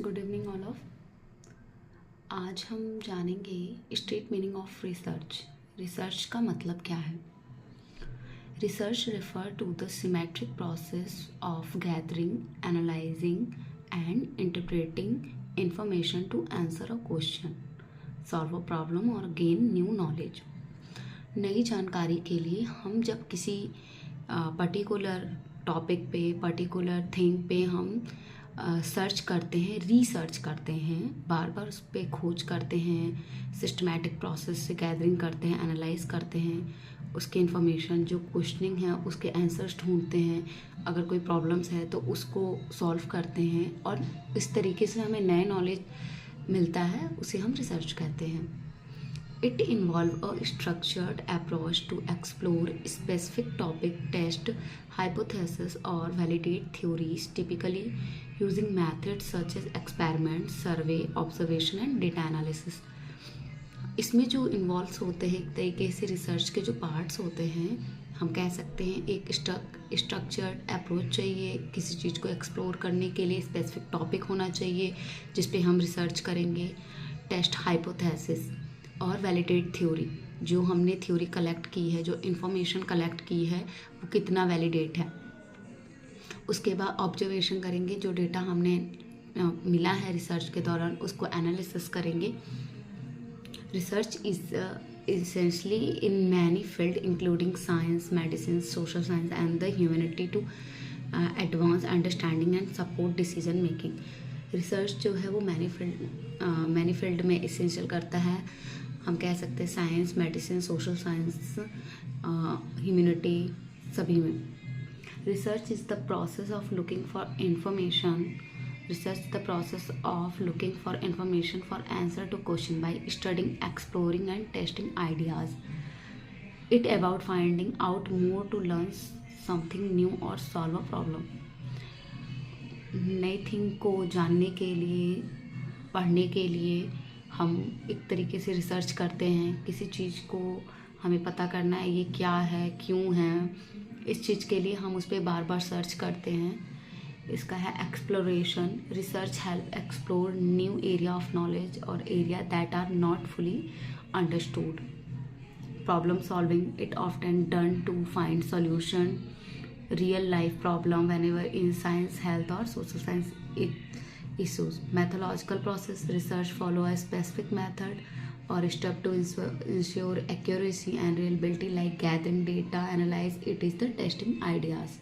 Good evening all of. आज हम जानेंगे straight meaning of research. Research का मतलब क्या है? Research refer to the symmetric process of gathering, analysing and interpreting information to answer a question, solve a problem और gain new knowledge. नई जानकारी के लिए हम जब किसी पर्टिकुलर टॉपिक पे, पर्टिकुलर थिंग पे हम सर्च करते हैं, रिसर्च करते हैं, बार बार उस पर खोज करते हैं, सिस्टमैटिक प्रोसेस से गैदरिंग करते हैं, एनालाइज करते हैं, उसके इन्फॉर्मेशन जो क्वेश्चनिंग है उसके आंसर्स ढूंढते हैं, अगर कोई प्रॉब्लम्स है तो उसको सॉल्व करते हैं और इस तरीके से हमें नए नॉलेज मिलता है, उसे हम रिसर्च कहते हैं। It involves a structured approach to explore specific topic, test hypotheses or validate theories, typically using methods such as experiment, survey, observation and data analysis. इसमें जो इन्वॉल्व होते हैं, एक तरीके से रिसर्च के जो पार्ट्स होते हैं, हम कह सकते हैं एक स्ट्रक्चर्ड अप्रोच चाहिए। किसी चीज़ को एक्सप्लोर करने के लिए स्पेसिफिक टॉपिक होना चाहिए जिस पे हम रिसर्च करेंगे, टेस्ट हाइपोथेसिस और वैलिडेट थ्योरी। जो हमने थ्योरी कलेक्ट की है, जो इन्फॉर्मेशन कलेक्ट की है, वो कितना वैलिडेट है। उसके बाद ऑब्जर्वेशन करेंगे, जो डेटा हमने मिला है रिसर्च के दौरान उसको एनालिसिस करेंगे। Research is essentially in many fields including science, medicine, social science and the humanity to advance understanding and support decision making. Research जो है वो मैनी फील्ड में इसेंशियल करता है। हम कह सकते हैं science, medicine, social science, humanity, सभी में। Research is the process of looking for information Research the process of looking for information for answer to question by studying, exploring and testing ideas. It about finding out more to learn something new or solve a problem. नई thing को जानने के लिए, पढ़ने के लिए हम एक तरीके से रिसर्च करते हैं। किसी चीज़ को हमें पता करना है, ये क्या है, क्यों है, इस चीज़ के लिए हम उस पर बार बार सर्च करते हैं। इसका है exploration. Research help explore new area of knowledge और area that are not fully understood. Problem solving, it often done to find solution real life problem whenever in science, health or social science issues. Methodological process, research follow a specific method or step to ensure accuracy and reliability, like gathering data, analyze it is the testing ideas.